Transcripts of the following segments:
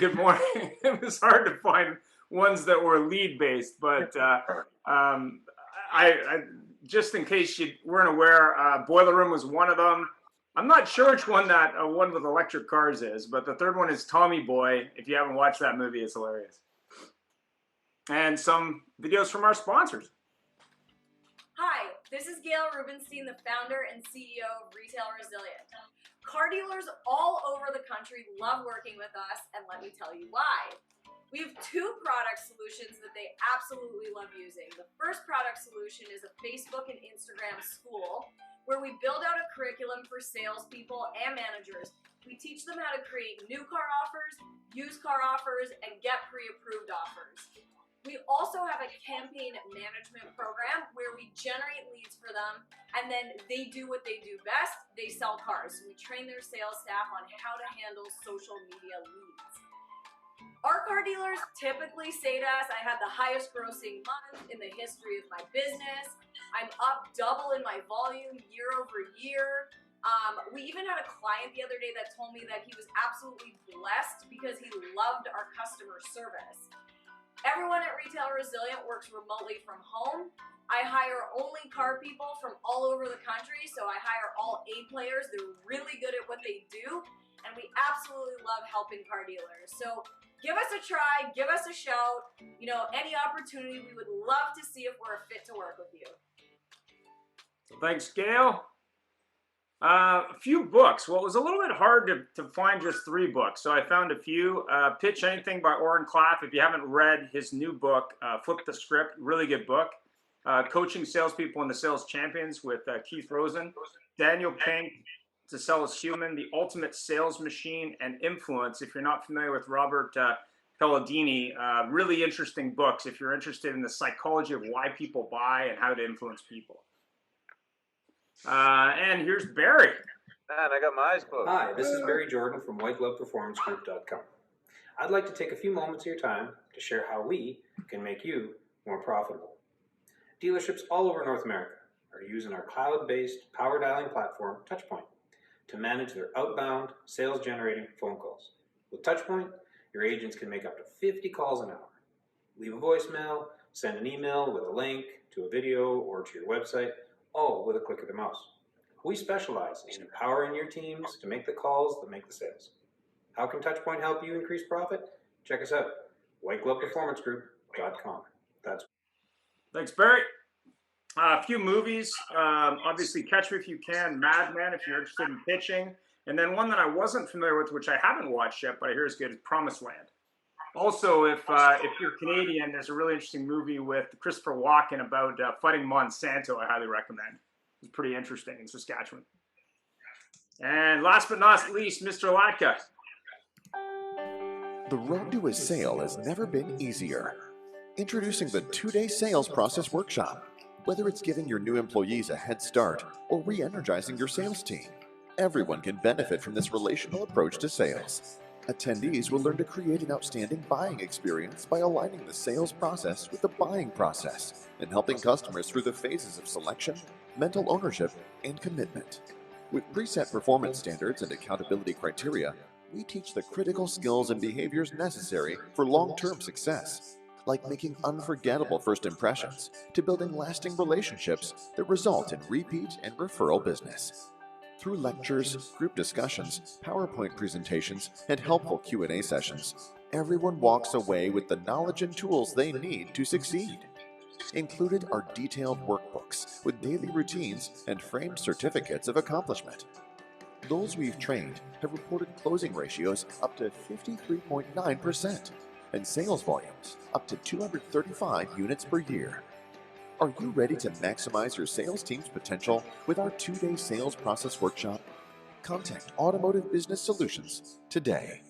good morning. It was hard to find ones that were lead based, but I just in case you weren't aware, Boiler Room was one of them. I'm not sure which one that one with electric cars is, but the third one is Tommy Boy. If you haven't watched that movie, it's hilarious. And some videos from our sponsors. Hi, this is Gail Rubenstein, the founder and CEO of Retail Resilient. Car dealers all over the country love working with us, and let me tell you why. We have two product solutions that they absolutely love using. The first product solution is a Facebook and Instagram school where we build out a curriculum for salespeople and managers. We teach them how to create new car offers, used car offers, and get pre-approved offers. We also have a campaign management program where we generate leads for them, and then they do what they do best, they sell cars. So we train their sales staff on how to handle social media leads. Our car dealers typically say to us, I had the highest grossing month in the history of my business. I'm up double in my volume year over year. We even had a client the other day that told me that he was absolutely blessed because he loved our customer service. Everyone at Retail Resilient works remotely from home. I hire only car people from all over the country, so I hire all A players. They're really good at what they do, and we absolutely love helping car dealers. So give us a try, give us a shout. You know, any opportunity, we would love to see if we're a fit to work with you. Thanks, Gail. A few books. Well, it was a little bit hard to find just 3 books, so I found a few. Pitch Anything by Oren Klaff. If you haven't read his new book, Flip the Script, really good book. Coaching Salespeople and the Sales Champions with Keith Rosen. Daniel Pink, To Sell as Human, The Ultimate Sales Machine, and Influence. If you're not familiar with Robert Pelladini, really interesting books if you're interested in the psychology of why people buy and how to influence people. And here's Barry. And I got my eyes closed. Hi, this is Barry Jordan from WhiteGlovePerformanceGroup.com. I'd like to take a few moments of your time to share how we can make you more profitable. Dealerships all over North America are using our cloud-based power dialing platform, Touchpoint, to manage their outbound sales-generating phone calls. With Touchpoint, your agents can make up to 50 calls an hour. Leave a voicemail, send an email with a link to a video or to your website, all with a click of the mouse. We specialize in empowering your teams to make the calls that make the sales. How can Touchpoint help you increase profit? Check us out, WhiteGlovePerformanceGroup.com. Thanks, Barry. A few movies. Obviously, Catch Me If You Can, Mad Men, if you're interested in pitching. And then one that I wasn't familiar with, which I haven't watched yet, but I hear is good, is Promised Land. Also, if you're Canadian, there's a really interesting movie with Christopher Walken about fighting Monsanto. I highly recommend. It's pretty interesting in Saskatchewan. And last but not least, Mr. Latka. The road to a sale has never been easier. Introducing the 2-day sales process workshop. Whether it's giving your new employees a head start or re-energizing your sales team, everyone can benefit from this relational approach to sales. Attendees will learn to create an outstanding buying experience by aligning the sales process with the buying process and helping customers through the phases of selection, mental ownership, and commitment. With preset performance standards and accountability criteria, we teach the critical skills and behaviors necessary for long-term success, like making unforgettable first impressions to building lasting relationships that result in repeat and referral business. Through lectures, group discussions, PowerPoint presentations, and helpful Q&A sessions, everyone walks away with the knowledge and tools they need to succeed. Included are detailed workbooks with daily routines and framed certificates of accomplishment. Those we've trained have reported closing ratios up to 53.9% and sales volumes up to 235 units per year. Are you ready to maximize your sales team's potential with our 2-day sales process workshop? Contact Automotive Business Solutions today.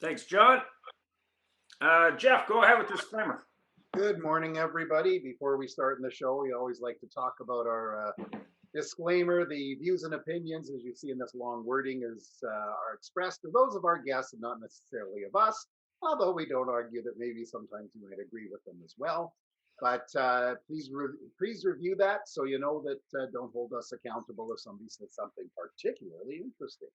Thanks, John. Jeff, go ahead with the disclaimer. Good morning, everybody. Before we start in the show, we always like to talk about our disclaimer. The views and opinions, as you see in this long wording, are expressed to those of our guests and not necessarily of us, although we don't argue that maybe sometimes you might agree with them as well. But please review that so you know that don't hold us accountable if somebody says something particularly interesting.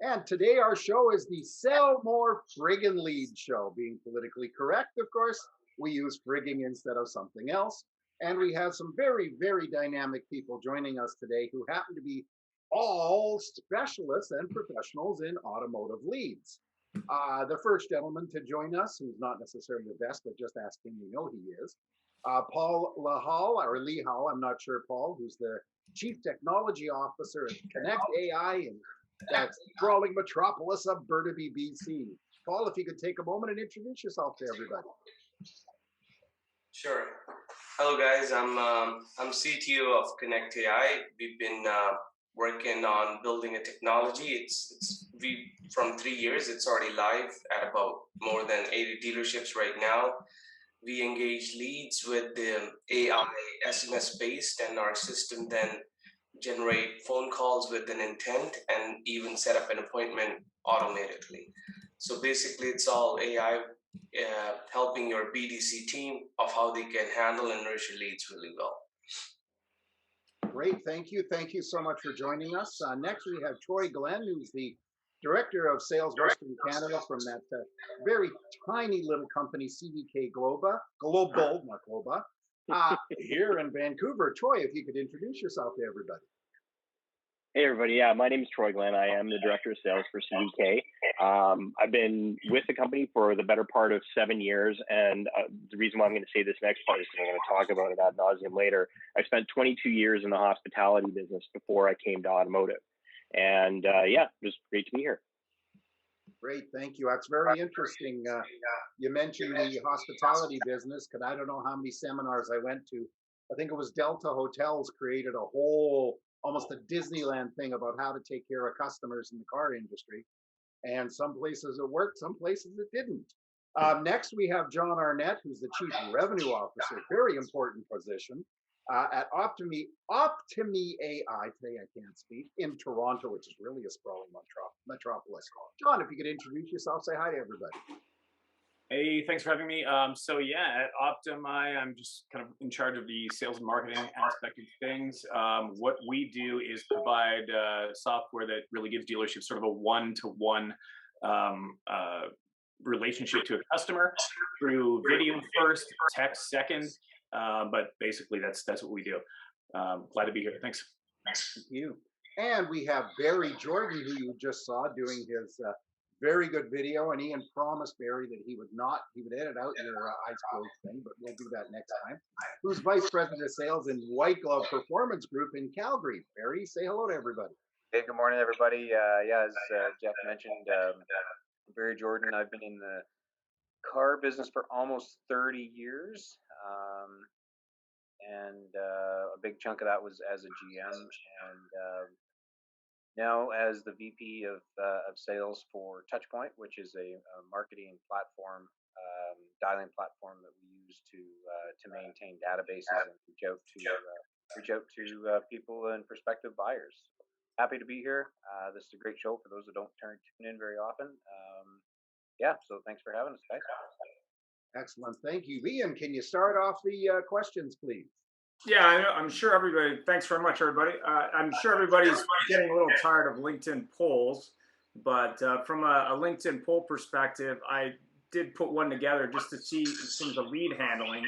And today our show is the Sell More Friggin' Leads show. Being politically correct, of course, we use frigging instead of something else. And we have some very, very dynamic people joining us today who happen to be all specialists and professionals in automotive leads. The first gentleman to join us, who's not necessarily the best, but just ask him, you know he is, Paul Lahal, or Lee Hall, I'm not sure, Paul, who's the Chief Technology Officer at Connect AI in that sprawling metropolis of Burnaby, BC. Paul, if you could take a moment and introduce yourself to everybody. Sure. Hello, guys. I'm CTO of Connect AI. We've been working on building a technology. We from 3 years. It's already live at about more than 80 dealerships right now. We engage leads with the AI SMS based, and our system then generate phone calls with an intent and even set up an appointment automatically. So basically, it's all AI helping your BDC team of how they can handle and nurture leads really well. Great, thank you. Thank you so much for joining us. Next, we have Troy Glenn, who's the Director of Sales Western Canada from that very tiny little company, CDK Global, not Globa, here in Vancouver. Troy, if you could introduce yourself to everybody. Hey everybody, yeah, my name is Troy Glenn. I am the Director of Sales for CDK. I've been with the company for the better part of 7 years, and the reason why I'm going to say this next part is because I'm going to talk about it ad nauseum later. I spent 22 years in the hospitality business before I came to automotive, and yeah, just great to be here. Great, thank you. That's very interesting. You mentioned the hospitality business, because I don't know how many seminars I went to. I think it was Delta Hotels created a whole, almost a Disneyland thing about how to take care of customers in the car industry. And some places it worked, some places it didn't. Next, we have John Arnett, who's the Chief Revenue Officer, very important position, at Optimi AI, today I can't speak, in Toronto, which is really a sprawling metropolis. John, if you could introduce yourself, say hi to everybody. Hey, thanks for having me. So yeah, at Optimi, I'm just kind of in charge of the sales and marketing aspect of things. What we do is provide software that really gives dealerships sort of a one-to-one relationship to a customer through video first, text second. But basically, that's what we do. Glad to be here. Thanks. Thank you. And we have Barry Jordan, who you just saw doing his very good video, and Ian promised Barry that he would edit out your eyes closed thing, but we'll do that next time. Who's Vice President of Sales in White Glove Performance Group in Calgary. Barry, say hello to everybody. Hey, good morning, everybody. Yeah, as Jeff mentioned, Barry Jordan. I've been in the car business for almost 30 years, and a big chunk of that was as a GM, and now as the VP of sales for Touchpoint, which is a marketing platform, dialing platform that we use to maintain databases and reach out to people and prospective buyers. Happy to be here. This is a great show for those that don't tune in very often. Yeah, so thanks for having us, guys. Excellent, thank you. Ian, can you start off the questions, please? Yeah, I'm sure everybody, thanks very much, everybody. I'm sure everybody's getting a little tired of LinkedIn polls, but from a LinkedIn poll perspective, I did put one together just to see some of the lead handling,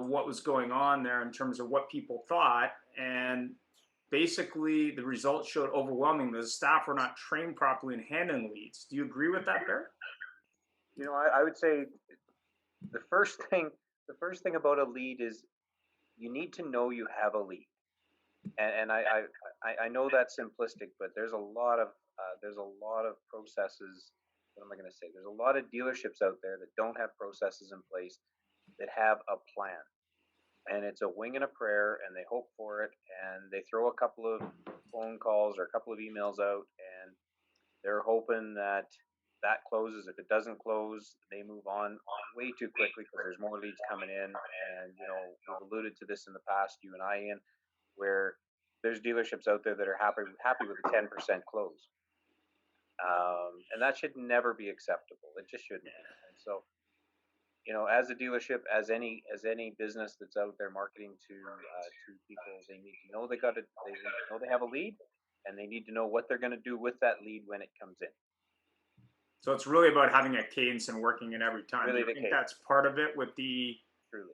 what was going on there in terms of what people thought. And basically, the results showed overwhelmingly the staff were not trained properly in handling leads. Do you agree with that, Barry? You know, I would say the first thing about a lead is you need to know you have a lead, and I know that's simplistic, but there's a lot of processes. What am I going to say? There's a lot of dealerships out there that don't have processes in place, that have a plan, and it's a wing and a prayer, and they hope for it, and they throw a couple of phone calls or a couple of emails out, and they're hoping that closes. If it doesn't close, they move on way too quickly because there's more leads coming in. And you know, we've alluded to this in the past, you and I, Ian, where there's dealerships out there that are happy with a 10% close, and that should never be acceptable. It just shouldn't. And so, you know, as a dealership, as any business that's out there marketing to people, they need to know they know they have a lead, and they need to know what they're going to do with that lead when it comes in. So it's really about having a cadence and working it every time. Really Do you the think cadence. that's part of it with the Truly.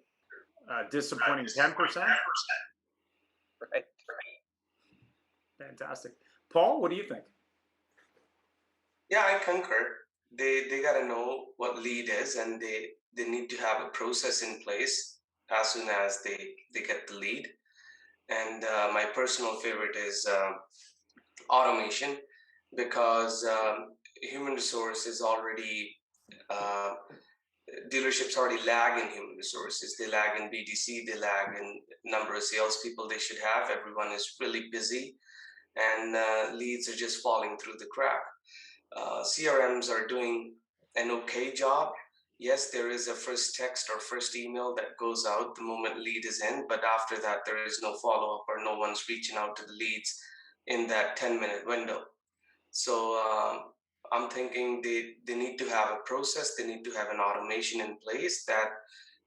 disappointing 10%? Right. Fantastic. Paul, what do you think? Yeah, I concur. They gotta know what lead is, and they need to have a process in place as soon as they get the lead. And my personal favorite is automation, because human resource is already uh, dealerships already lag in human resources. They lag in BDC. They lag in number of salespeople they should have. Everyone is really busy, and leads are just falling through the crack. CRMs are doing an okay job. Yes, there is a first text or first email that goes out the moment lead is in, but after that, there is no follow up, or no one's reaching out to the leads in that 10-minute window. So I'm thinking they need to have a process, they need to have an automation in place that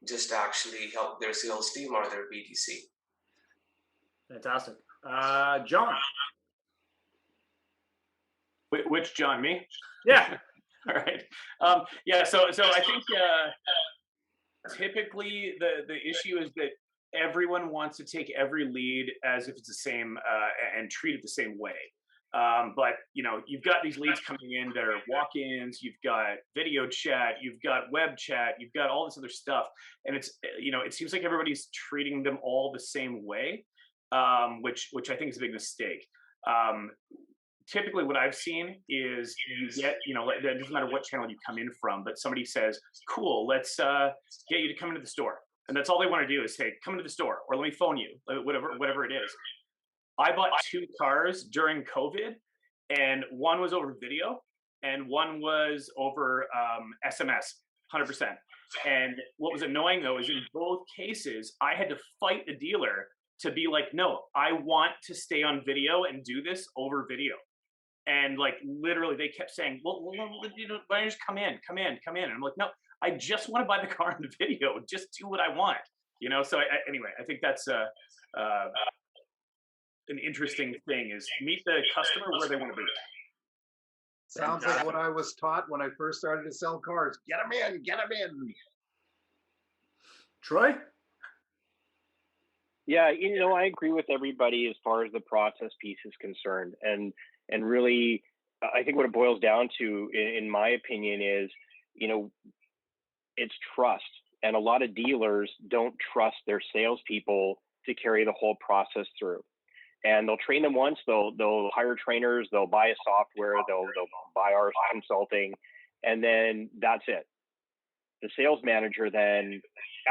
just actually help their sales team or their BDC. Fantastic. John. Which John? Me? Yeah. All right. Yeah. So I think typically the issue is that everyone wants to take every lead as if it's the same and treat it the same way. But you've got these leads coming in that are walk-ins. You've got video chat. You've got web chat. You've got all this other stuff, and it's it seems like everybody's treating them all the same way, which I think is a big mistake. Typically what I've seen is you get, it doesn't matter what channel you come in from, but somebody says, cool, let's get you to come into the store. And that's all they want to do is say, come into the store, or let me phone you, whatever it is. I bought 2 cars during COVID, and one was over video and one was over SMS, 100%. And what was annoying though is in both cases, I had to fight the dealer to be like, no, I want to stay on video and do this over video. And like literally, they kept saying, "Well, why don't you just come in?" And I'm like, "No, I just want to buy the car on the video. Just do what I want." So anyway, I think that's an interesting thing: is meet the customer where they want to be. Sounds like what I was taught when I first started to sell cars. Get them in, get them in. Troy? Yeah, I agree with everybody as far as the process piece is concerned. And really, I think what it boils down to, in my opinion, is, it's trust. And a lot of dealers don't trust their salespeople to carry the whole process through. And they'll train them once, they'll hire trainers, they'll buy a software, they'll buy our consulting, and then that's it. The sales manager then,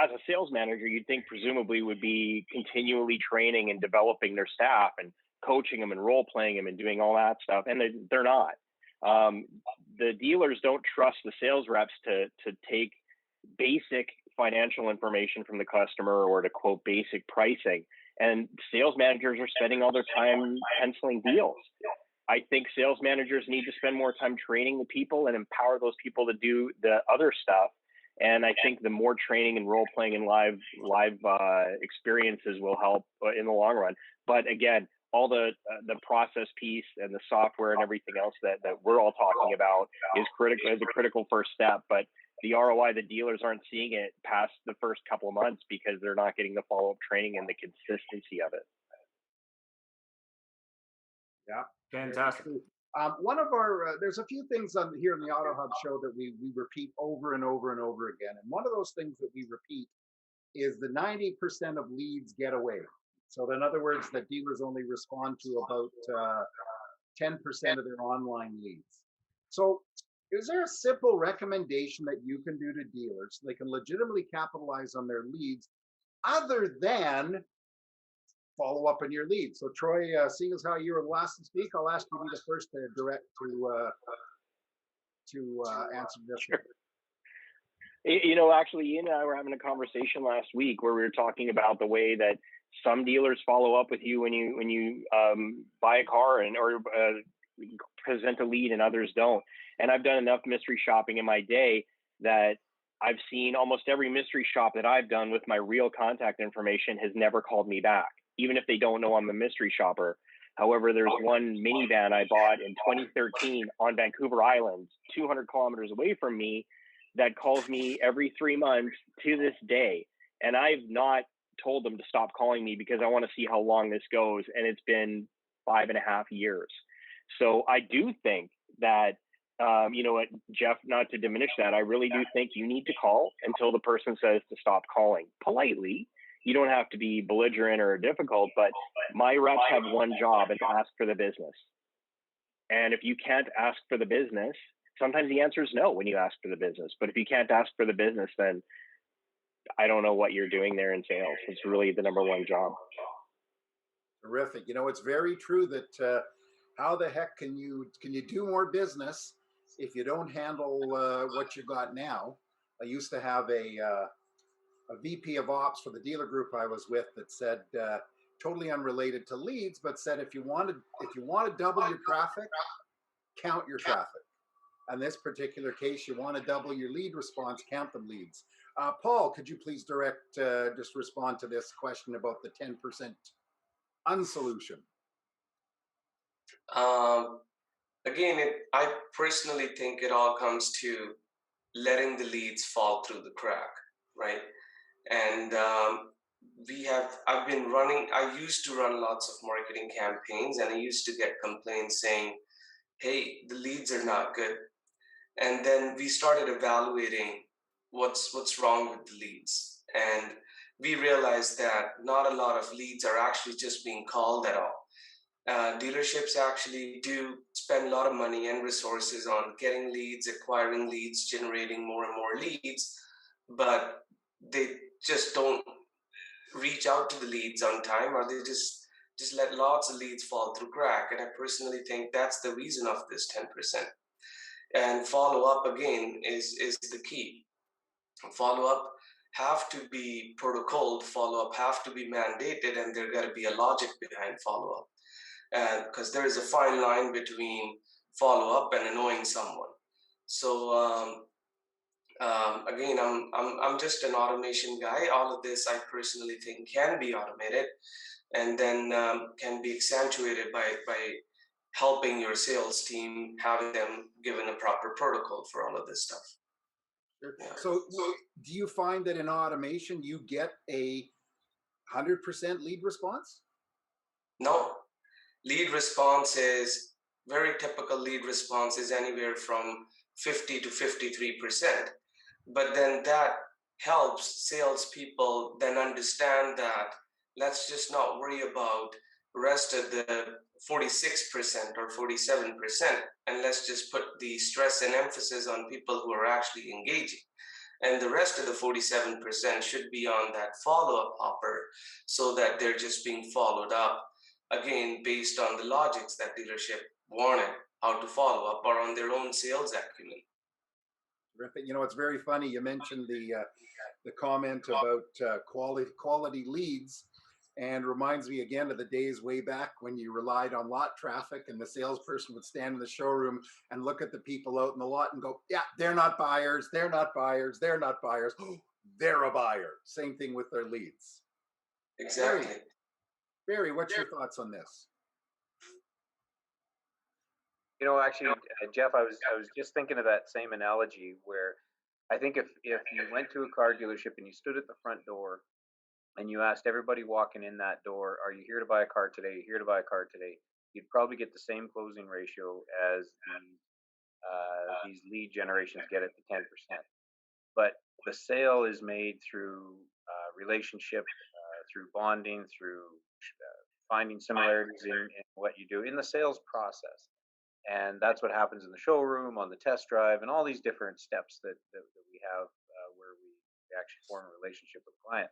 as a sales manager, you'd think presumably would be continually training and developing their staff and coaching them and role playing them and doing all that stuff, and they're not. The dealers don't trust the sales reps to take basic financial information from the customer, or to quote basic pricing. And sales managers are spending all their time penciling deals. I think sales managers need to spend more time training the people and empower those people to do the other stuff. And I think the more training and role playing and live experiences will help in the long run. But again, all the process piece and the software and everything else that we're all talking about is a critical first step. But the ROI, the dealers aren't seeing it past the first couple of months because they're not getting the follow-up training and the consistency of it. Yeah, fantastic. One of our there's a few things on here in the Auto Hub show that we repeat over and over and over again, and one of those things that we repeat is the 90% of leads get away. So in other words, that dealers only respond to about 10% of their online leads. So is there a simple recommendation that you can do to dealers so they can legitimately capitalize on their leads other than follow up on your leads? So Troy, seeing as how you were the last to speak, I'll ask you to be the first to direct to answer this. Sure. Actually, Ian and I were having a conversation last week where we were talking about the way that some dealers follow up with you when you buy a car or present a lead, and others don't. And I've done enough mystery shopping in my day that I've seen almost every mystery shop that I've done with my real contact information has never called me back, even if they don't know I'm a mystery shopper. However, there's one minivan I bought in 2013 on Vancouver Island, 200 kilometers away from me, that calls me every 3 months to this day. And I've not told them to stop calling me because I want to see how long this goes. And it's been 5.5 years. So I do think that, you know what, Jeff, not to diminish that, I really do think you need to call until the person says to stop calling politely. You don't have to be belligerent or difficult, but my reps have one job, and to ask for the business. And if you can't ask for the business, sometimes the answer is no when you ask for the business. But if you can't ask for the business, then I don't know what you're doing there in sales. It's really the number one job. Terrific. You know, it's very true that how the heck can you do more business if you don't handle what you got now? I used to have a VP of ops for the dealer group I was with that said, totally unrelated to leads, but said if you want to double your traffic, count your traffic. In this particular case, you want to double your lead response, count the leads. Paul, could you please just respond to this question about the 10% unsolution? Again, I personally think it all comes to letting the leads fall through the crack, right? And I used to run lots of marketing campaigns, and I used to get complaints saying, hey, the leads are not good. And then we started evaluating what's wrong with the leads. And we realized that not a lot of leads are actually just being called at all. Dealerships actually do spend a lot of money and resources on getting leads, acquiring leads, generating more and more leads, but they just don't reach out to the leads on time, or they just let lots of leads fall through crack. And I personally think that's the reason of this 10%. And follow up again is the key. Follow up have to be protocoled, follow up have to be mandated, and there got to be a logic behind follow up. Because there is a fine line between follow up and annoying someone. So again, I'm just an automation guy. All of this I personally think can be automated, and then can be accentuated by helping your sales team, having them given a proper protocol for all of this stuff. Yeah. So do you find that in automation you get a 100% lead response? No. Lead response is very typical. Lead response is anywhere from 50 to 53%. But then that helps salespeople then understand that let's just not worry about the rest of the 46% or 47%, and let's just put the stress and emphasis on people who are actually engaging. And the rest of the 47% should be on that follow-up hopper, so that they're just being followed up, again, based on the logics that dealership wanted, how to follow up, or on their own sales acumen. You know, it's very funny. You mentioned the comment about quality leads, and reminds me again of the days way back when you relied on lot traffic, and the salesperson would stand in the showroom and look at the people out in the lot and go, yeah, they're not buyers, they're not buyers, they're not buyers. Oh, they're a buyer. Same thing with their leads. Exactly. Barry, what's your thoughts on this? You know, actually, Jeff, I was just thinking of that same analogy where I think if you went to a car dealership and you stood at the front door and you asked everybody walking in that door, are you here to buy a car today? Here to buy a car today? You'd probably get the same closing ratio as these lead generations get at the 10%. But the sale is made through relationship, through bonding, through finding similarities in what you do in the sales process. And that's what happens in the showroom, on the test drive, and all these different steps that we have where we actually form a relationship with the client.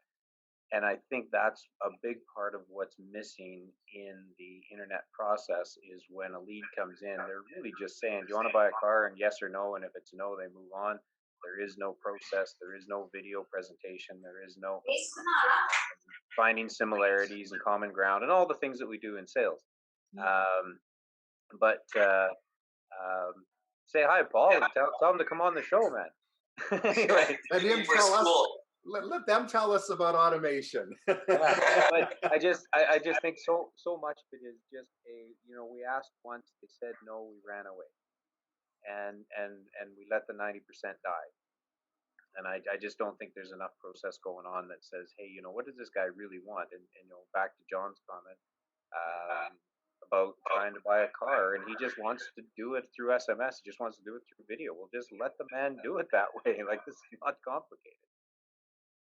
And I think that's a big part of what's missing in the internet process is when a lead comes in, they're really just saying, do you want to buy a car? And yes or no. And if it's no, they move on. There is no process. There is no video presentation. There is no finding similarities and common ground and all the things that we do in sales. But say hi, Paul. Tell him to come on the show, man. Anyway, Let him tell us. let them tell us about automation. Yeah, but I just think so much of it is just we asked once, they said no, we ran away, and we let the 90% die. And I just don't think there's enough process going on that says, hey, what does this guy really want? And back to John's comment about trying to buy a car, and he just wants to do it through SMS. He just wants to do it through video. Well, just let the man do it that way. Like, this is not complicated.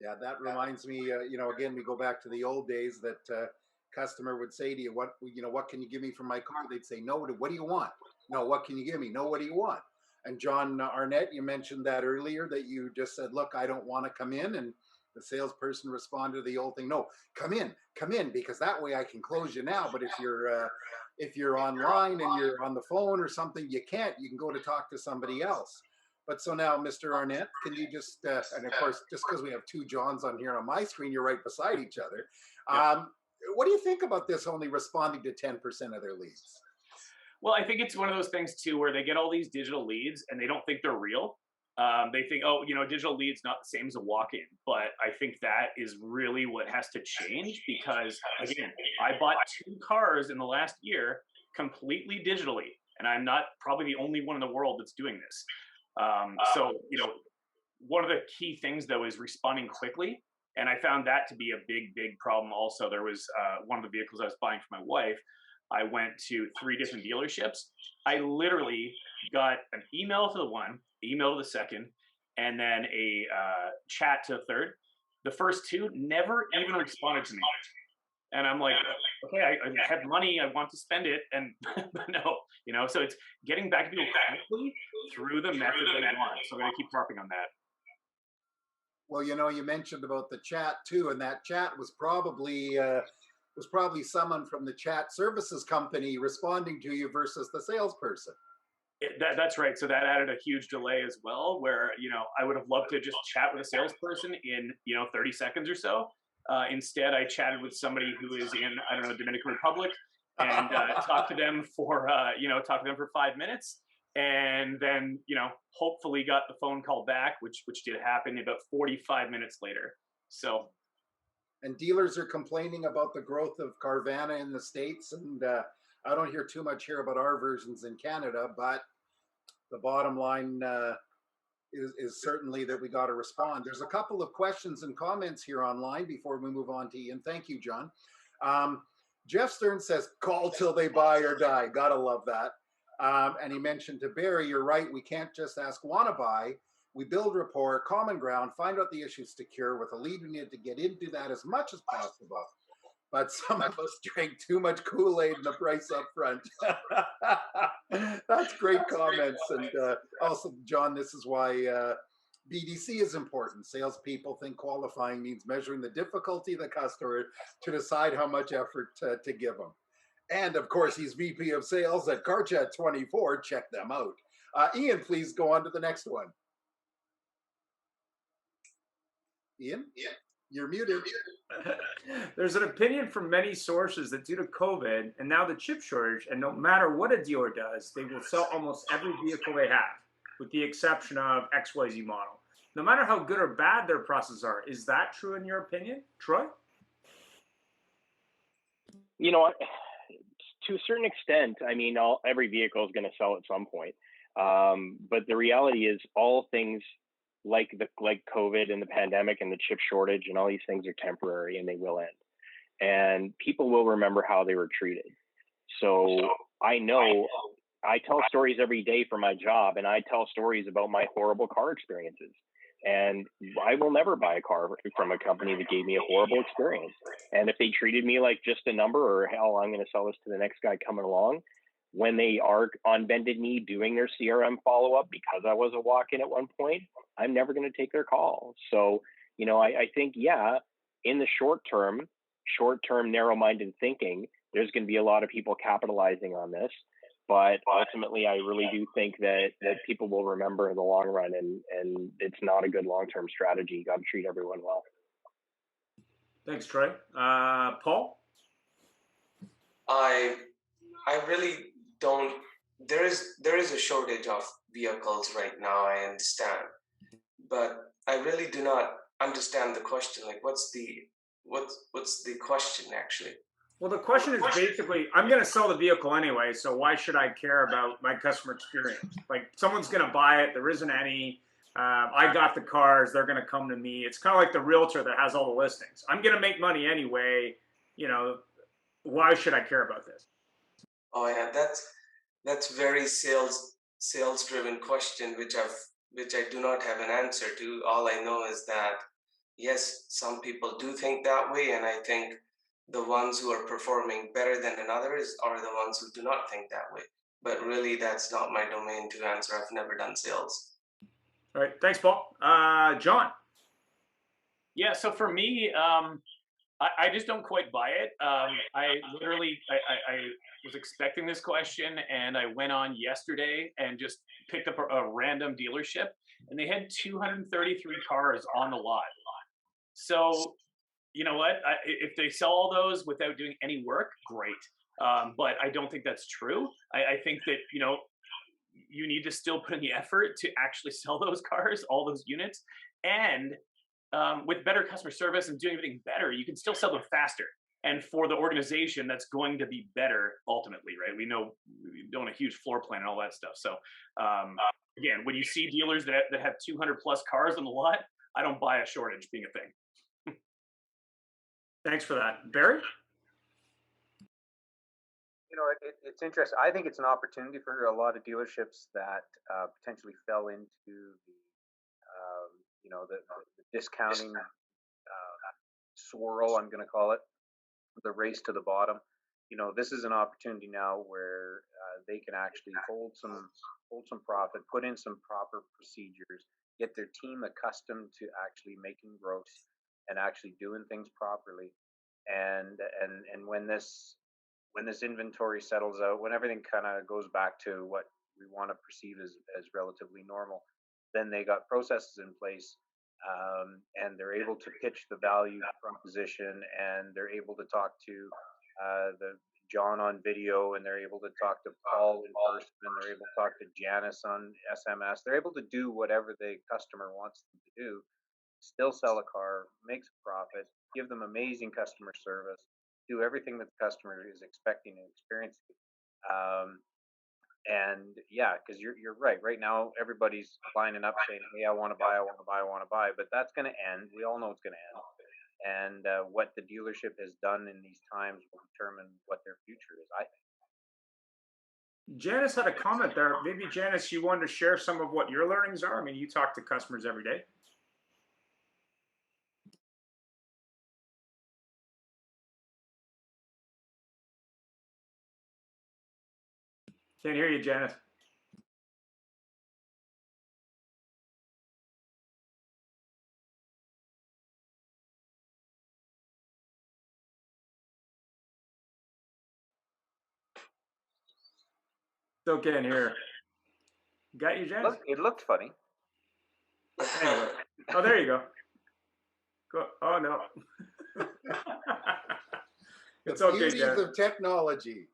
Yeah, that reminds me, again, we go back to the old days that customer would say to you, what can you give me for my car? They'd say, no, what do you want? No, what can you give me? No, what do you want? And John Arnett, you mentioned that earlier, that you just said, look, I don't want to come in. And the salesperson responded to the old thing, no, come in, because that way I can close you now. But if you're online and you're on the phone or something, you can't. You can go to talk to somebody else. But so now, Mr. Arnett, can you just, and of course, just because we have two Johns on here on my screen, you're right beside each other. What do you think about this only responding to 10% of their leads? Well, I think it's one of those things too, where they get all these digital leads and they don't think they're real. They think, oh, digital leads not the same as a walk-in. But I think that is really what has to change, because again, I bought 2 cars in the last year completely digitally, and I'm not probably the only one in the world that's doing this. So, one of the key things though is responding quickly. And I found that to be a big problem. Also, there was one of the vehicles I was buying for my wife. I went to 3 different dealerships. I literally got an email to the one, email to the second, and then a chat to the third. The first 2 never even responded to me. And I'm like, okay, I have money, I want to spend it, and but no, so it's getting back to people quickly through the method they want. So I'm going to keep harping on that. Well, you mentioned about the chat too, and that chat was probably someone from the chat services company responding to you versus the salesperson. That's right. So that added a huge delay as well, where I would have loved to just chat with a salesperson in 30 seconds or so. Instead, I chatted with somebody who is in, I don't know, Dominican Republic, and talked to them for 5 minutes, and then hopefully got the phone call back, which did happen about 45 minutes later. So. And dealers are complaining about the growth of Carvana in the States, and I don't hear too much here about our versions in Canada, but the bottom line is certainly that we got to respond. There's a couple of questions and comments here online before we move on to Ian. Thank you, John. Jeff Stern says, call till they buy or die. Gotta love that. And he mentioned to Barry, you're right, we can't just ask wanna buy. We build rapport, common ground, find out the issues to cure. With a lead, we need to get into that as much as possible. But some of us drank too much Kool-Aid and the price up front. That's great comments. And also, John, this is why BDC is important. Salespeople think qualifying means measuring the difficulty of the customer to decide how much effort to give them. And of course, he's VP of Sales at CarChat24. Check them out. Ian, please go on to the next one. Ian, you're muted. There's an opinion from many sources that due to COVID and now the chip shortage, and no matter what a dealer does, they will sell almost every vehicle they have, with the exception of XYZ model. No matter how good or bad their processes are. Is that true in your opinion, Troy? To a certain extent, I mean, every vehicle is going to sell at some point. But the reality is all things like COVID and the pandemic and the chip shortage and all these things are temporary, and they will end. And people will remember how they were treated. So I know I tell stories every day for my job, and I tell stories about my horrible car experiences. And I will never buy a car from a company that gave me a horrible experience. And if they treated me like just a number, or hell, I'm going to sell this to the next guy coming along, when they are on bended knee doing their CRM follow-up, because I was a walk-in at one point, I'm never going to take their call. So, I think, in the short term, narrow-minded thinking, there's going to be a lot of people capitalizing on this. But ultimately, I really do think that people will remember in the long run, and it's not a good long-term strategy. You got to treat everyone well. Thanks, Troy. Paul? I really don't. There is a shortage of vehicles right now, I understand, but I really do not understand the question. Like, what's the question actually? Well, the question is basically, I'm going to sell the vehicle anyway, so why should I care about my customer experience? Like, someone's going to buy it, there isn't any. I got the cars, they're going to come to me. It's kind of like the realtor that has all the listings. I'm going to make money anyway. You know, why should I care about this? Oh yeah, that's very sales driven question, which I do not have an answer to. All I know is that yes, some people do think that way, and I think the ones who are performing better than others are the ones who do not think that way. But really, that's not my domain to answer. I've never done sales. All right, thanks, Paul. John. Yeah, so for me, I just don't quite buy it. I literally, I was expecting this question, and I went on yesterday and just picked up a random dealership, and they had 233 cars on the lot. So, you know what? If they sell all those without doing any work, great. But I don't think that's true. I think that, you know, you need to still put in the effort to actually sell those cars, all those units. And with better customer service and doing everything better, you can still sell them faster. And for the organization, that's going to be better ultimately, right? We know we own a huge floor plan and all that stuff. So again, when you see dealers that have 200 plus cars on the lot, I don't buy a shortage being a thing. Thanks for that. Barry? You know, it's interesting. I think it's an opportunity for a lot of dealerships that potentially fell into the, you know, the discounting swirl, I'm going to call it, the race to the bottom. You know, this is an opportunity now where they can actually hold some profit, put in some proper procedures, get their team accustomed to actually making gross and actually doing things properly. And when this inventory settles out, when everything kind of goes back to what we want to perceive as relatively normal, then they got processes in place, and they're able to pitch the value proposition, and they're able to talk to the John on video, and they're able to talk to Paul in person, and they're able to talk to Janice on SMS. They're able to do whatever the customer wants them to do, still sell a car, makes a profit, give them amazing customer service, do everything that the customer is expecting and experiencing. And yeah, because you're right. Right now, everybody's lining up saying, "Hey, I want to buy, I want to buy, I want to buy." But that's going to end. We all know it's going to end. And what the dealership has done in these times will determine what their future is, I think. Janice had a comment there. Maybe, Janice, you wanted to share some of what your learnings are? I mean, you talk to customers every day. Can't hear you, Janice. Still can't hear. Got you, Janice? It looked funny. Anyway. Oh, there you go. Oh, no. It's okay, beauties Jeff. of technology.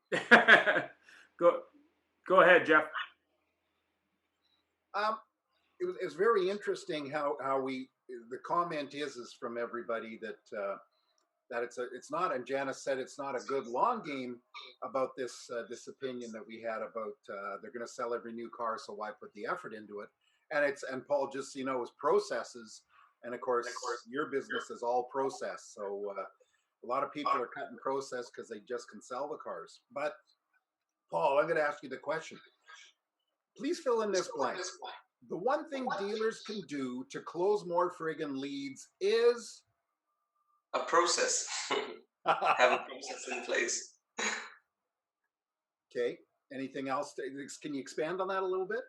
Go ahead, Jeff. It's very interesting how the comment is from everybody that it's not, and Janice said it's not a good long game about this opinion that we had about they're going to sell every new car, so why put the effort into it? And Paul just is processes, and of course your business is all process. So a lot of people are cutting process because they just can sell the cars. But Paul, I'm going to ask you the question. Please fill in this blank. The one thing dealers can do to close more friggin' leads is a process. Have a process in place. Okay. Anything else? Can you expand on that a little bit?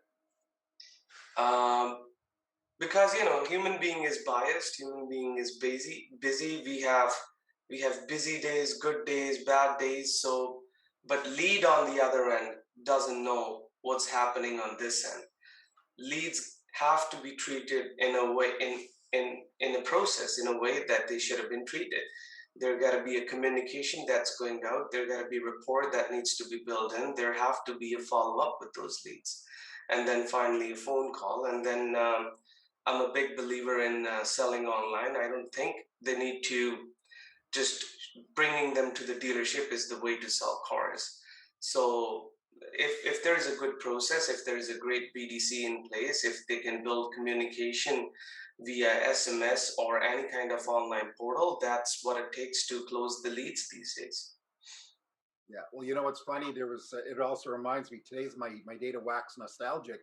Because human being is biased. Human being is busy. We have busy days, good days, bad days. So, but lead on the other end doesn't know what's happening on this end. Leads have to be treated in a way, in a process, in a way that they should have been treated. There got to be a communication that's going out. There got to be a report that needs to be built in. There have to be a follow-up with those leads. And then finally a phone call. And then I'm a big believer in selling online. I don't think they need to just bringing them to the dealership is the way to sell cars. So if there is a good process, if there is a great BDC in place, if they can build communication via SMS or any kind of online portal, that's what it takes to close the leads these days. Yeah. Well, you know what's funny? There was. It also reminds me. Today's my day to wax nostalgic.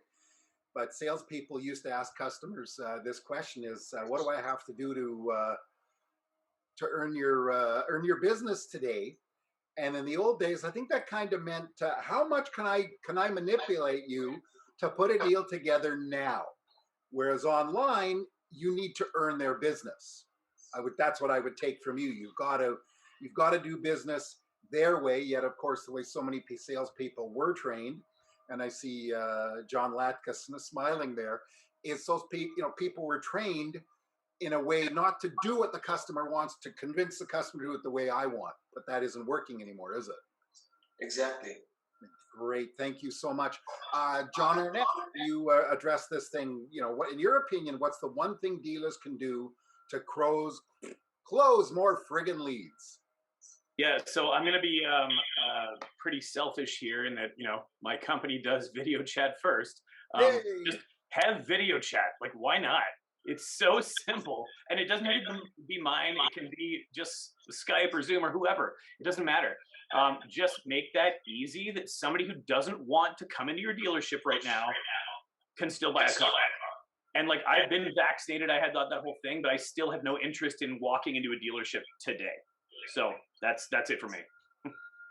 But salespeople used to ask customers this question: "Is what do I have to do to earn your business today?" And in the old days, I think that kind of meant how much can I manipulate you to put a deal together now? Whereas online, you need to earn their business. That's what I would take from you. You've got to do business their way. Yet, of course, the way so many salespeople were trained, and I see John Latka smiling there, is those people were trained in a way not to do what the customer wants, to convince the customer to do it the way I want. But that isn't working anymore, is it? Exactly. Great, thank you so much. John Arnett, you address this thing, what, in your opinion, what's the one thing dealers can do to close more friggin' leads? Yeah, so I'm going to be pretty selfish here in that, my company does video chat first. Hey! Just have video chat. Like, why not? It's so simple. And it doesn't have to be mine. It can be just Skype or Zoom or whoever. It doesn't matter. Just make that easy that somebody who doesn't want to come into your dealership right now can still buy a car. And like, I've been vaccinated. I had that whole thing, but I still have no interest in walking into a dealership today. So that's it for me.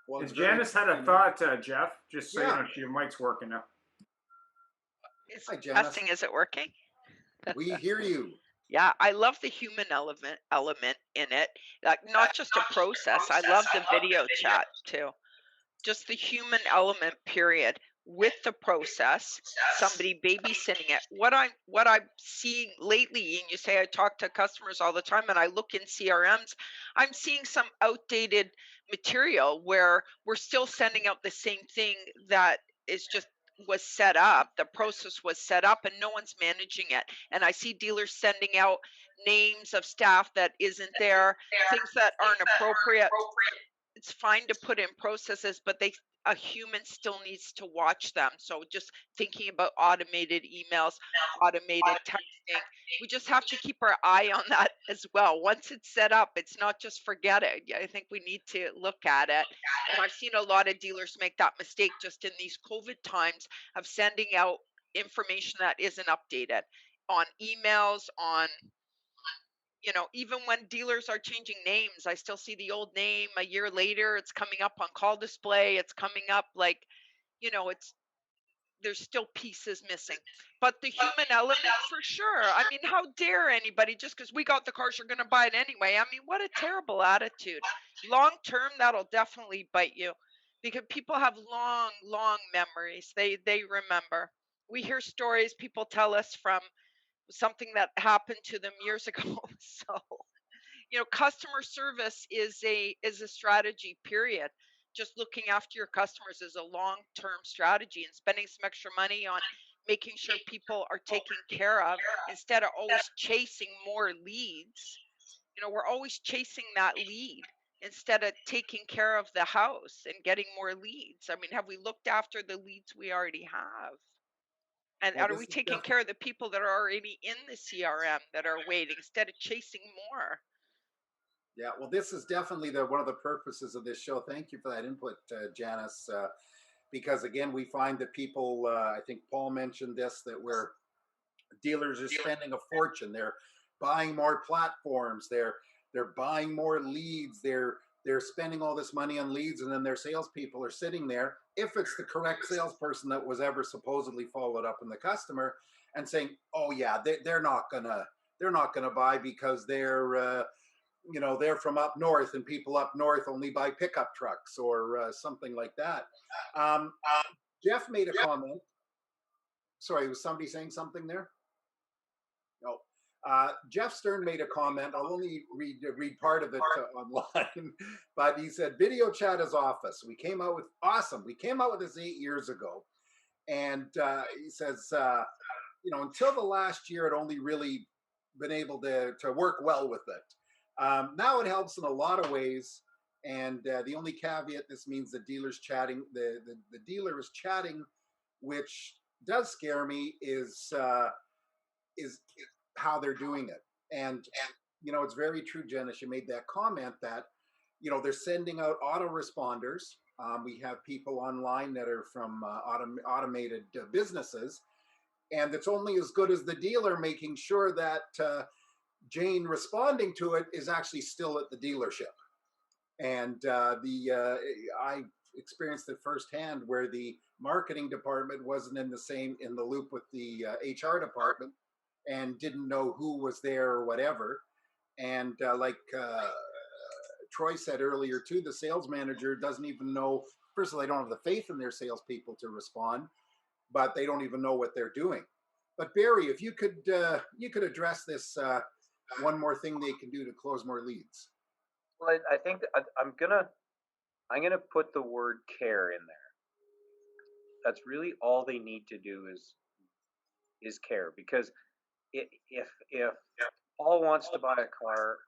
Well, Janice had a thought, Jeff, just so you know, your mic's working now. Hi, Janice. Testing, is it working? We hear you. Yeah, I love the human element in it. Like, not just a process. I love the video chat too. Just the human element, period. With the process, somebody babysitting it. What I'm seeing lately, and you say I talk to customers all the time, and I look in CRMs, I'm seeing some outdated material where we're still sending out the same thing that was set up. The process was set up, and no one's managing it. And I see dealers sending out names of staff that isn't there, things that aren't appropriate. It's fine to put in processes, but a human still needs to watch them. So just thinking about automated emails, automated texting, we just have to keep our eye on that as well. Once it's set up, it's not just forget it. I think we need to look at it. And I've seen a lot of dealers make that mistake just in these COVID times of sending out information that isn't updated on emails, on even when dealers are changing names, I still see the old name a year later. It's coming up on call display. It's coming up like, there's still pieces missing. But the human element, for sure. I mean, how dare anybody, just because we got the cars, you're going to buy it anyway. I mean, what a terrible attitude. Long term, that'll definitely bite you, because people have long, long memories. They remember. We hear stories people tell us from something that happened to them years ago. So, customer service is a strategy, period. Just looking after your customers is a long-term strategy, and spending some extra money on making sure people are taken care of instead of always chasing more leads. We're always chasing that lead instead of taking care of the house and getting more leads. I mean, have we looked after the leads we already have? And are we taking care of the people that are already in the CRM that are waiting instead of chasing more? Yeah, well, this is definitely one of the purposes of this show. Thank you for that input, Janice. Because again, we find that people, I think Paul mentioned this, that where dealers are spending a fortune. They're buying more platforms. They're buying more leads. They're spending all this money on leads, and then their salespeople are sitting there, if it's the correct salesperson that was ever supposedly followed up in the customer, and saying, "Oh yeah, they're not gonna buy because they're they're from up north, and people up north only buy pickup trucks," or something like that. Jeff made a comment. Sorry, was somebody saying something there? No. Jeff Stern made a comment. I'll only read part of it online, but he said, "Video chat is office. We came out with We came out with this 8 years ago," and he says, until the last year, it only really been able to work well with it. Now it helps in a lot of ways. And the only caveat this means the dealer's chatting, the dealer is chatting, which does scare me, is how they're doing it. And it's very true, Janice. You made that comment that they're sending out autoresponders. We have people online that are from automated businesses, and it's only as good as the dealer making sure that Jane responding to it is actually still at the dealership. And I experienced it firsthand where the marketing department wasn't in the loop with the HR department and didn't know who was there or whatever. And like Troy said earlier too, the sales manager doesn't even know. First of all, they don't have the faith in their salespeople to respond, but they don't even know what they're doing. But Barry, if you could address this one more thing they can do to close more leads. Well, I think I'm gonna put the word care in there. That's really all they need to do is care, because if Paul wants to buy a car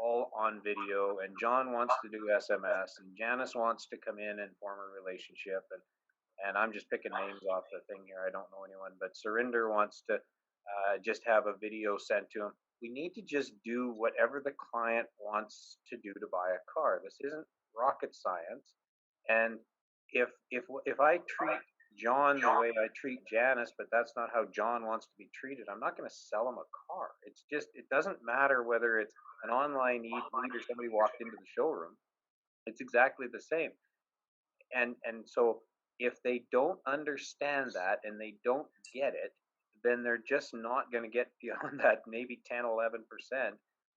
all on video, and John wants to do SMS, and Janice wants to come in and form a relationship, and I'm just picking names off the thing here, I don't know anyone, but Surinder wants to just have a video sent to him. We need to just do whatever the client wants to do to buy a car. This isn't rocket science. And if I treat John the way I treat Janice, but that's not how John wants to be treated, I'm not going to sell him a car. It's just, it doesn't matter whether it's an online lead or somebody walked into the showroom. It's exactly the same. And so if they don't understand that and they don't get it, then they're just not going to get beyond that maybe 10, 11%,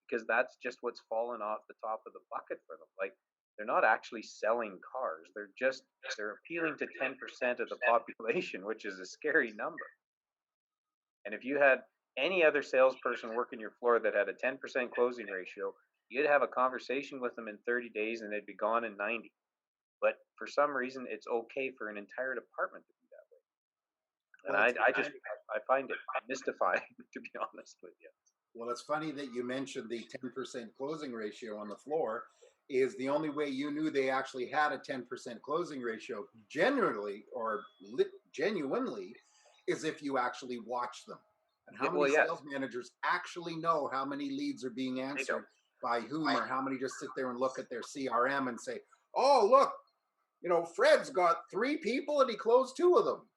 because that's just what's fallen off the top of the bucket for them. Like, they're not actually selling cars. They're appealing to 10% of the population, which is a scary number. And if you had any other salesperson working your floor that had a 10% closing ratio, you'd have a conversation with them in 30 days and they'd be gone in 90. But for some reason, it's okay for an entire department to be that way. And I find it mystifying, to be honest with you. Well, it's funny that you mentioned the 10% closing ratio on the floor. Is the only way you knew they actually had a 10% closing ratio genuinely is if you actually watch them. And how many sales managers actually know how many leads are being answered by whom, or how many just sit there and look at their CRM and say, oh, look, Fred's got 3 people and he closed 2 of them.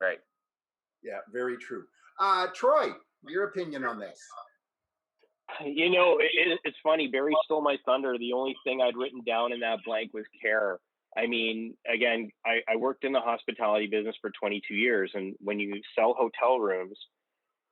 Right. Yeah, very true. Troy, your opinion on this? It's funny. Barry stole my thunder. The only thing I'd written down in that blank was care. I mean, again, I worked in the hospitality business for 22 years. And when you sell hotel rooms,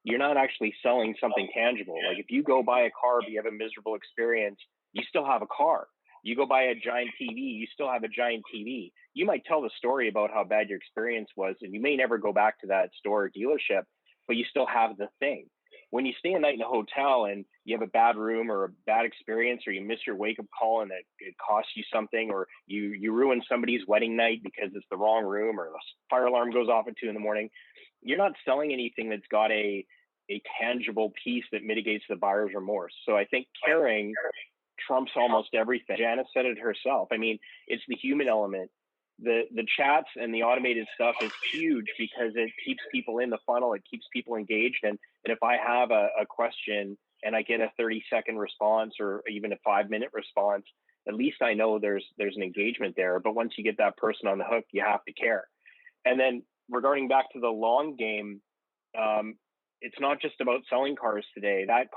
you're not actually selling something tangible. Like, if you go buy a car, but you have a miserable experience, you still have a car. You go buy a giant TV, you still have a giant TV. You might tell the story about how bad your experience was, and you may never go back to that store or dealership, but you still have the thing. When you stay a night in a hotel and you have a bad room or a bad experience, or you miss your wake-up call and it costs you something, or you ruin somebody's wedding night because it's the wrong room, or the fire alarm goes off at 2 a.m, you're not selling anything that's got a tangible piece that mitigates the buyer's remorse. So I think caring trumps almost everything. Janice said it herself. I mean, it's the human element. The chats and the automated stuff is huge because it keeps people in the funnel. It keeps people engaged. And if I have a question and I get a 30-second response or even a 5-minute response, at least I know there's an engagement there. But once you get that person on the hook, you have to care. And then regarding back to the long game, it's not just about selling cars today. That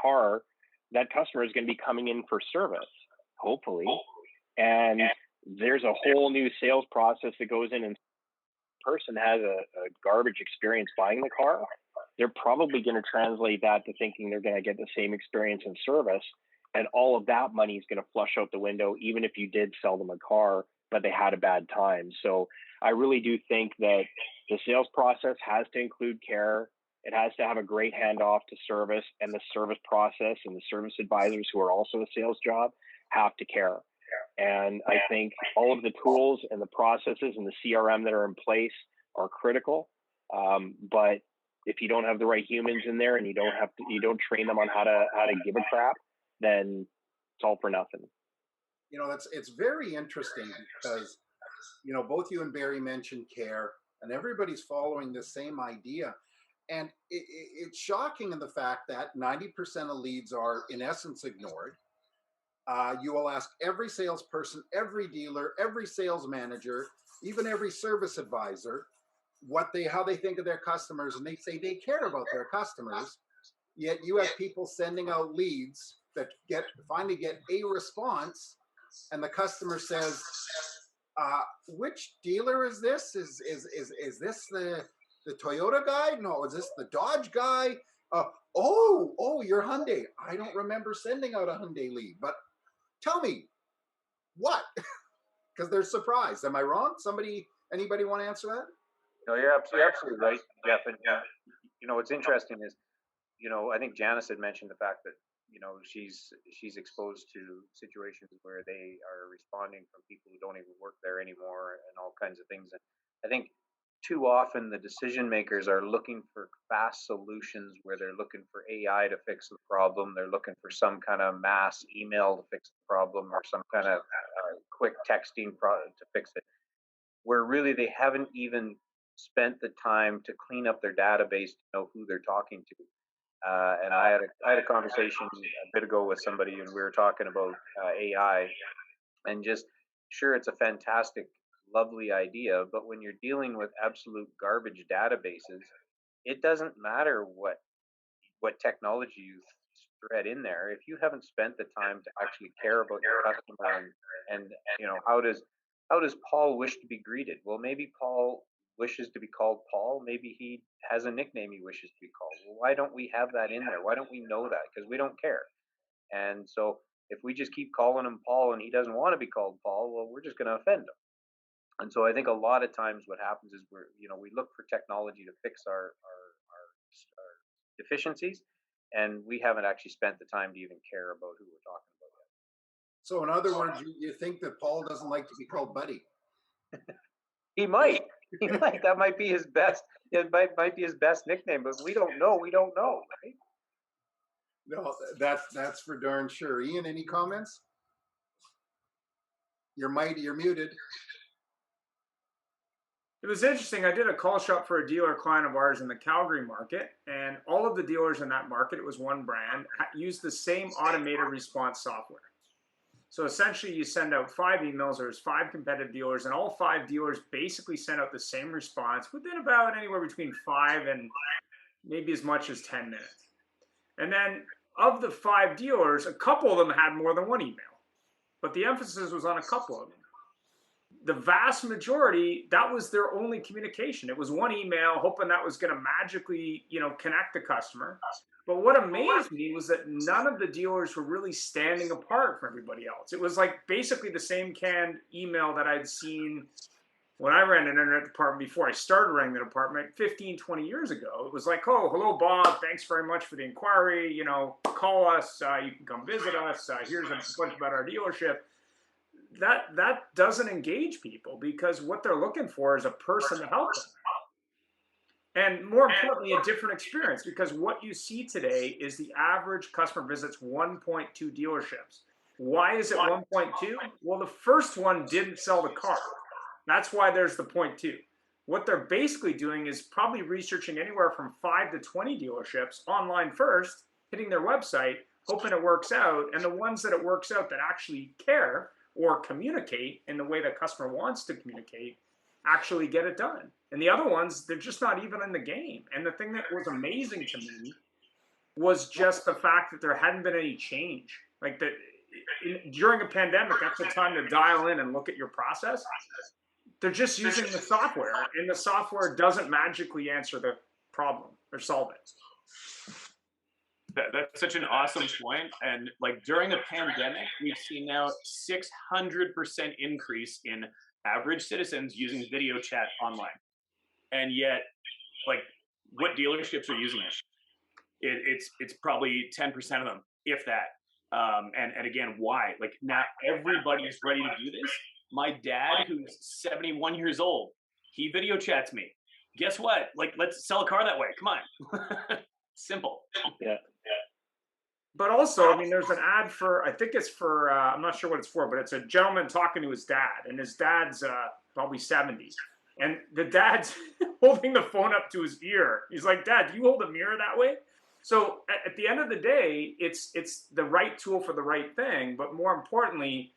customer is going to be coming in for service, hopefully. And there's a whole new sales process that goes in, and person has a garbage experience buying the car, they're probably going to translate that to thinking they're going to get the same experience in service. And all of that money is going to flush out the window, even if you did sell them a car, but they had a bad time. So I really do think that the sales process has to include care. It has to have a great handoff to service, and the service process and the service advisors who are also a sales job have to care. And I think all of the tools and the processes and the CRM that are in place are critical. But if you don't have the right humans in there and you don't train them on how to give a crap, then it's all for nothing. You know, it's very interesting because, you know, both you and Barry mentioned care, and everybody's following the same idea. And it's shocking in the fact that 90% of leads are, in essence, ignored. You will ask every salesperson, every dealer, every sales manager, even every service advisor, how they think of their customers, and they say they care about their customers. Yet you have people sending out leads that finally get a response, and the customer says, "Which dealer is this? Is this the Toyota guy? No, is this the Dodge guy? Oh, you're Hyundai. I don't remember sending out a Hyundai lead, but tell me what?" Because they're surprised. Am I wrong? Anybody want to answer that? No, you're absolutely right, Jeff. And you know, what's interesting is, you know, I think Janice had mentioned the fact that, you know, she's exposed to situations where they are responding from people who don't even work there anymore and all kinds of things. And I think too often the decision makers are looking for fast solutions where they're looking for AI to fix the problem. They're looking for some kind of mass email to fix the problem, or some kind of quick texting to fix it, where really they haven't even spent the time to clean up their database to know who they're talking to. And I had a conversation a bit ago with somebody, and we were talking about AI, and just, sure, it's a fantastic, lovely idea, but when you're dealing with absolute garbage databases, it doesn't matter what technology you thread in there if you haven't spent the time to actually care about your customer. And you know, how does Paul wish to be greeted? Well, maybe Paul wishes to be called Paul. Maybe he has a nickname he wishes to be called. Well, why don't we have that in there? Why don't we know that? Because we don't care. And so if we just keep calling him Paul and he doesn't want to be called Paul, well, we're just going to offend him. And so I think a lot of times what happens is we look for technology to fix our deficiencies, and we haven't actually spent the time to even care about who we're talking about yet. So in other words, you think that Paul doesn't like to be called Buddy? He might. He might. That might be his best. It might be his best nickname, but we don't know. We don't know, right? No, that's for darn sure. Ian, any comments? You're muted. It was interesting. I did a call shop for a dealer client of ours in the Calgary market, and all of the dealers in that market, it was one brand, used the same automated response software. So essentially, you send out 5 emails. There's 5 competitive dealers, and all 5 dealers basically sent out the same response within about anywhere between 5 and maybe as much as 10 minutes. And then of the 5 dealers, a couple of them had more than one email, but the emphasis was on a couple of them. The vast majority, that was their only communication. It was one email, hoping that was going to magically, connect the customer. But what amazed me was that none of the dealers were really standing apart from everybody else. It was like basically the same canned email that I'd seen when I ran an internet department before I started running the department 15, 20 years ago. It was like, oh, hello, Bob. Thanks very much for the inquiry. Call us. You can come visit us. Here's a bunch about our dealership. That doesn't engage people because what they're looking for is a person to help them. And more importantly, a different experience, because what you see today is the average customer visits 1.2 dealerships. Why is it 1.2? Well, the first one didn't sell the car. That's why there's the 0.2. What they're basically doing is probably researching anywhere from 5 to 20 dealerships online first, hitting their website, hoping it works out. And the ones that it works out that actually care or communicate in the way the customer wants to communicate actually get it done. And the other ones, they're just not even in the game. And the thing that was amazing to me was just the fact that there hadn't been any change. Like that during a pandemic, that's the time to dial in and look at your process. They're just using the software, and the software doesn't magically answer the problem or solve it. That's such an awesome point. And like during the pandemic, we've seen now 600% increase in average citizens using video chat online. And yet, like, what dealerships are using it? It's probably 10% of them, if that. And again, why? Like, now everybody's ready to do this. My dad, who's 71 years old, he video chats me. guess what? Like, let's sell a car that way. Come on. Simple. Yeah. But also, I mean, there's an ad for, I think it's for, I'm not sure what it's for, but it's a gentleman talking to his dad, and his dad's probably 70s. And the dad's holding the phone up to his ear. He's like, Dad, do you hold a mirror that way? So at the end of the day, it's the right tool for the right thing, but more importantly,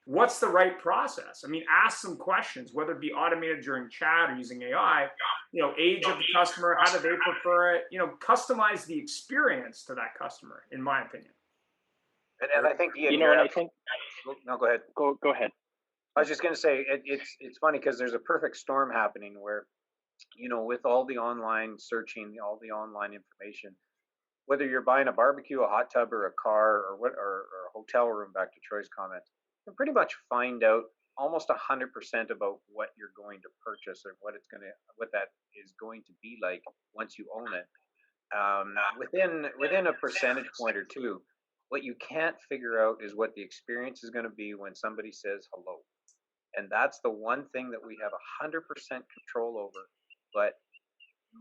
what's the right process? I mean, ask some questions, whether it be automated during chat or using AI, age of the customer, how do they prefer it? Customize the experience to that customer, in my opinion. And I think, Ian, and I think, no, go ahead. Go ahead. I was just going to say, it's funny because there's a perfect storm happening where, with all the online searching, all the online information, whether you're buying a barbecue, a hot tub, or a car, or a hotel room, back to Troy's comment, you can pretty much find out almost 100% about what you're going to purchase or what that is going to be like once you own it. Within a percentage point or two, what you can't figure out is what the experience is going to be when somebody says hello. And that's the one thing that we have 100% control over, but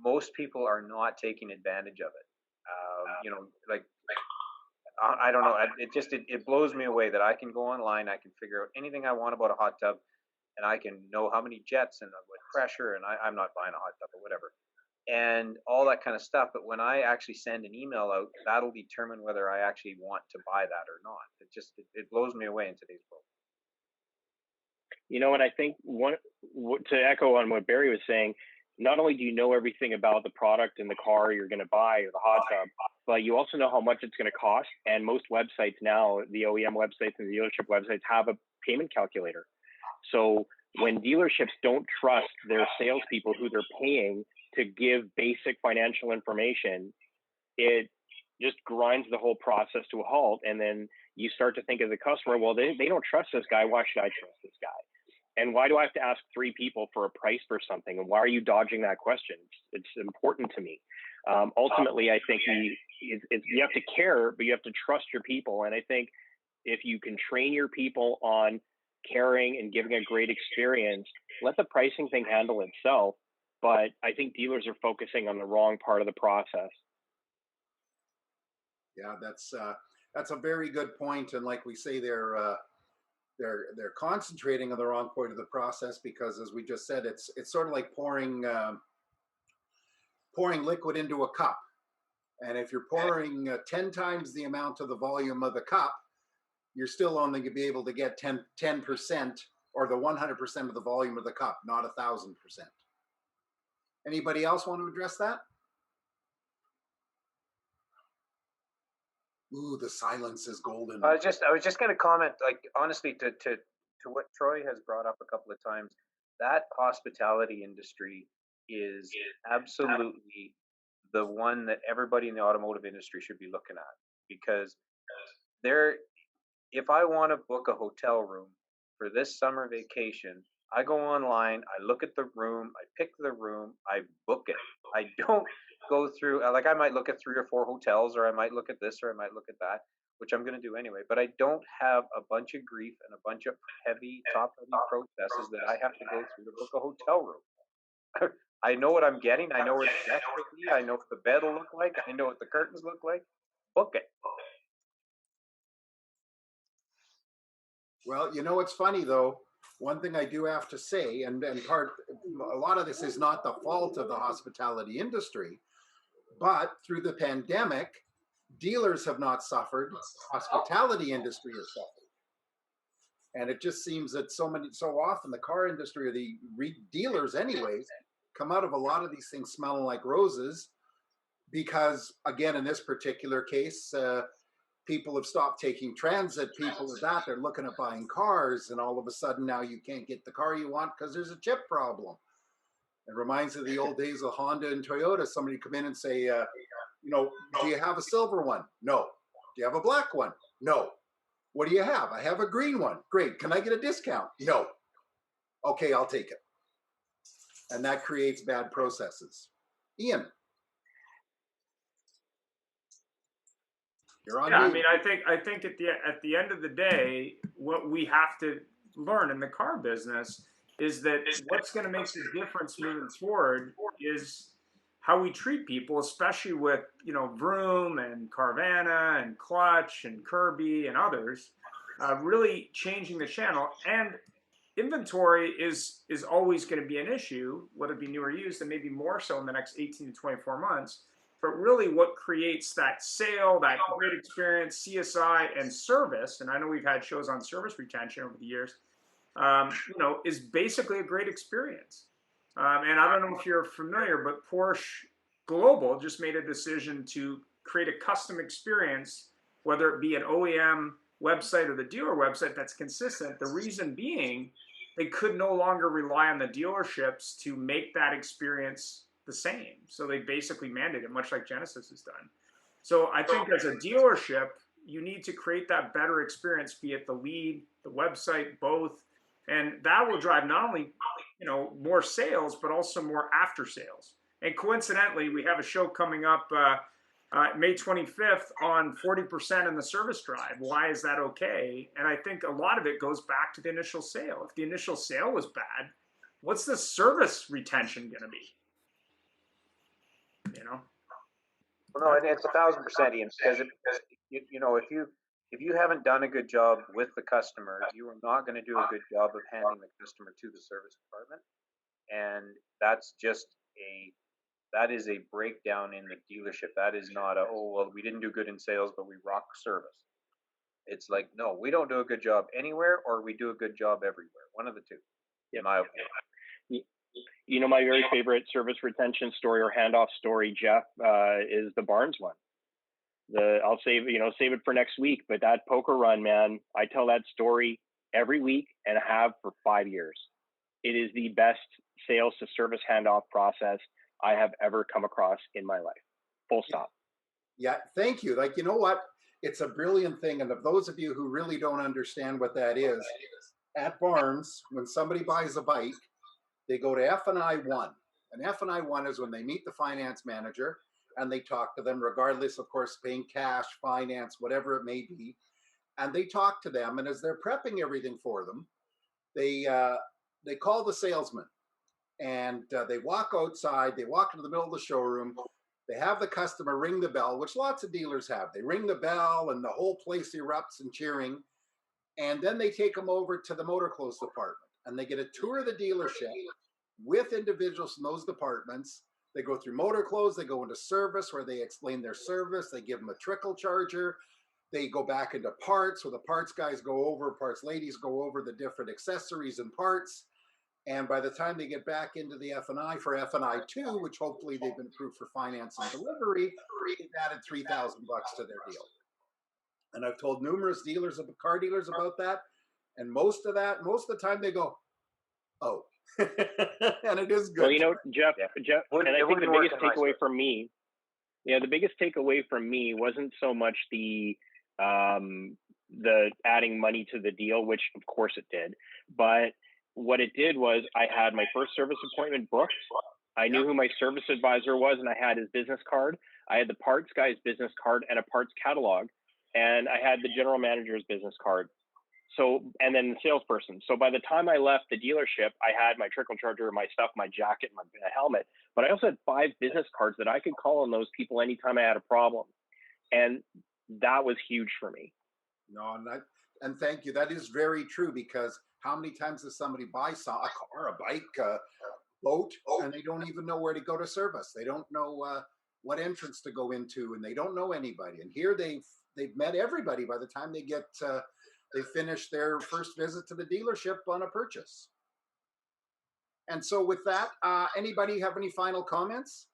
most people are not taking advantage of it. I don't know. It blows me away that I can go online, I can figure out anything I want about a hot tub, and I can know how many jets and what pressure, and I'm not buying a hot tub or whatever, and all that kind of stuff. But when I actually send an email out, that'll determine whether I actually want to buy that or not. It blows me away in today's world. And I think to echo on what Barry was saying, not only do you know everything about the product and the car you're going to buy or the hot tub, but you also know how much it's going to cost. And most websites now, the OEM websites and the dealership websites, have a payment calculator. So when dealerships don't trust their salespeople who they're paying to give basic financial information, it just grinds the whole process to a halt. And then you start to think as a customer, well, they don't trust this guy. Why should I trust this guy? And why do I have to ask 3 people for a price for something? And why are you dodging that question? It's important to me. Ultimately, I think you have to care, but you have to trust your people. And I think if you can train your people on caring and giving a great experience, let the pricing thing handle itself. But I think dealers are focusing on the wrong part of the process. Yeah, that's a very good point. And like we say, they're concentrating on the wrong point of the process, because, as we just said, it's sort of like pouring liquid into a cup. And if you're pouring 10 times the amount of the volume of the cup, you're still only going to be able to get 10% or the 100% of the volume of the cup, not 1,000%. Anybody else want to address that? Ooh, the silence is golden. I was just going to comment, like, honestly, to what Troy has brought up a couple of times. That hospitality industry is absolutely the one that everybody in the automotive industry should be looking at, because if I want to book a hotel room for this summer vacation, I go online, I look at the room, I pick the room, I book it. I don't go through, like, I might look at 3 or 4 hotels, or I might look at this, or I might look at that, which I'm going to do anyway. But I don't have a bunch of grief and a bunch of top-heavy processes that I have to go through to book a hotel room. I know what I'm getting. I know where the desk will be. I know what the bed will look like. I know what the curtains look like. Book it. Well, it's funny though. One thing I do have to say, and a lot of this is not the fault of the hospitality industry, but through the pandemic, dealers have not suffered. Hospitality industry has suffered. And it just seems that so often the car industry, or the dealers anyways, come out of a lot of these things smelling like roses, because, again, in this particular case, people have stopped taking transit. People are they're looking at buying cars, and all of a sudden now you can't get the car you want because there's a chip problem. It reminds me of the old days of Honda and Toyota. Somebody come in and say, do you have a silver one? No. Do you have a black one? No. What do you have? I have a green one. Great. Can I get a discount? No. Okay, I'll take it. And that creates bad processes. Ian. You're on. Yeah, I mean, I think at the end of the day, what we have to learn in the car business is that what's going to make the difference moving forward is how we treat people, especially with, you know, Vroom and Carvana and Clutch and Kirby and others, really changing the channel. And inventory is always going to be an issue, whether it be new or used, and maybe more so in the next 18 to 24 months. But really what creates that sale, that great experience, CSI, and service, and I know we've had shows on service retention over the years, you know, is basically a great experience. And I don't know if you're familiar, but Porsche Global just made a decision to create a custom experience, whether it be an OEM website or the dealer website, that's consistent. The reason being, they could no longer rely on the dealerships to make that experience the same. So they basically mandated it, much like Genesis has done. So I think as a dealership, you need to create that better experience, be it the lead, the website, both. And that will drive not only, you know, more sales, but also more after sales. And coincidentally, we have a show coming up May 25th on 40% in the service drive. Why is that okay? And I think a lot of it goes back to the initial sale. If the initial sale was bad, what's the service retention going to be? You know? Well, no, it's 1,000%, Ian, because you know, if you haven't done a good job with the customer, you are not going to do a good job of handing the customer to the service department, and that is a breakdown in the dealership. That is not a, oh well, we didn't do good in sales, but we rock service. It's like, no, we don't do a good job anywhere, or we do a good job everywhere. One of the two, in my opinion. You know, my very favorite service retention story or handoff story, Jeff, is the Barnes one. I'll save it for next week, but that poker run, man, I tell that story every week and have for 5 years. It is the best sales to service handoff process I have ever come across in my life. Full stop. Yeah, thank you. Like, you know what? It's a brilliant thing. And of those of you who really don't understand what that is, at Barnes, when somebody buys a bike, they go to F&I 1. And F&I 1 is when they meet the finance manager and they talk to them, regardless, of course, paying cash, finance, whatever it may be. And they talk to them. And as they're prepping everything for them, they call the salesman. And they walk outside, they walk into the middle of the showroom, they have the customer ring the bell, which lots of dealers have. They ring the bell and the whole place erupts in cheering. And then they take them over to the motor clothes department and they get a tour of the dealership with individuals from those departments. They go through motor clothes, they go into service where they explain their service, they give them a trickle charger. They go back into parts where the parts guys go over, parts ladies go over the different accessories and parts. And by the time they get back into the F&I for F&I 2, which hopefully they've been approved for finance and delivery, they've added $3,000 to their deal. And I've told numerous car dealers about that. And most of the time they go, oh, and it is good. Well, you know, Jeff, and I think the biggest takeaway from me, the biggest takeaway from me wasn't so much the adding money to the deal, which of course it did, but what it did was I had my first service appointment booked. I knew who my service advisor was and I had his business card. I had the parts guy's business card and a parts catalog, and I had the general manager's business card. So, and then the salesperson. So by the time I left the dealership, I had my trickle charger, my stuff, my jacket, my helmet, but I also had 5 business cards that I could call on those people anytime I had a problem. And that was huge for me. No, and thank you. That is very true, because how many times does somebody buy a car, a bike, a boat, and they don't even know where to go to service? They don't know what entrance to go into, and they don't know anybody. And here they've met everybody by the time they get they finish their first visit to the dealership on a purchase. And so with that, anybody have any final comments?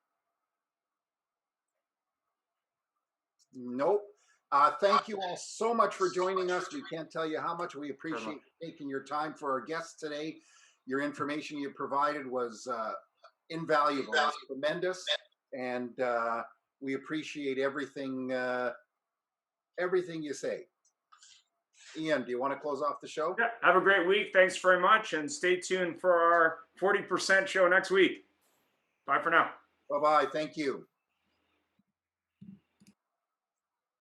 Nope. Thank you all so much for joining us. We can't tell you how much we appreciate taking your time for our guests today. Your information you provided was invaluable. It's tremendous. And we appreciate everything you say. Ian, do you want to close off the show? Yeah, have a great week. Thanks very much. And stay tuned for our 40% show next week. Bye for now. Bye-bye. Thank you.